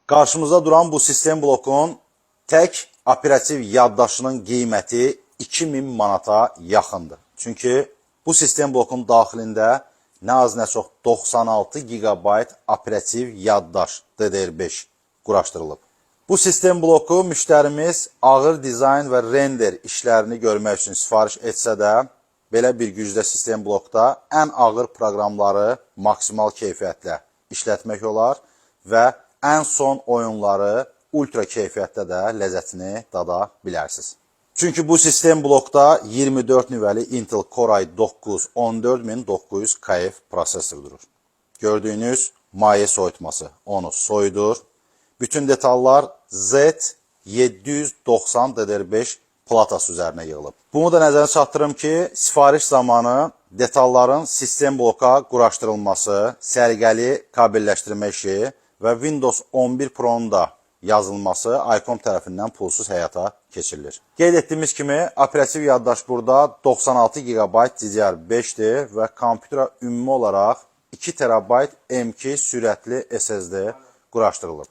Qarşımızda duran bu sistem blokun tək operativ yaddaşının qiyməti 2000 manata yaxındır. Çünki bu sistem blokun daxilində nə az nə çox 96 GB operativ yaddaş DDR5 quraşdırılıb. Bu sistem bloku müştərimiz ağır dizayn və render işlərini görmək üçün sifariş etsə də, belə bir gücdə sistem blokda ən ağır proqramları maksimal keyfiyyətlə işlətmək olar və ən son oyunları ultra keyfiyyətdə də ləzzətini dada bilərsiniz. Çünki bu sistem blokda 24 nüvəli Intel Core i9 14900KF prosesor durur. Gördüyünüz maye soyutması onu soyudur. Bütün detallar Z790 DDR5 platası üzərinə yığılıb. Bunu da nəzərə çatdırım ki, sifariş zamanı detalların sistem bloka quraşdırılması, sərgəli kabelləşdirmə işi və Windows 11 Pro-nun da yazılması ICOM tərəfindən pulsuz həyata keçirilir. Qeyd etdiyimiz kimi, operativ yaddaş burada 96 GB DDR5-dir və kompüterə ümumi olaraq 2 TB M2 sürətli SSD quraşdırılıb.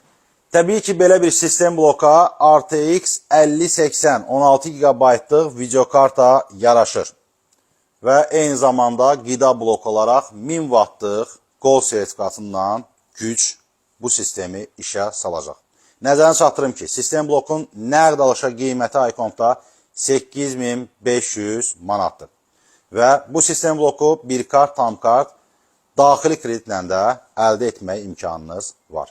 Təbii ki, belə bir sistem bloka RTX 5080 16 GB-lıq videokarta yaraşır və eyni zamanda qida blok olaraq 1000 Watt-lıq Gold sertifikatından güc bu sistemi işə salacaq. Nəzərinə çatdırım ki, sistem blokun nəqd alışa qiyməti ICOM-da 8500 manatdır və bu sistem bloku bir kart, tam kart, daxili kreditlə də əldə etmək imkanınız var.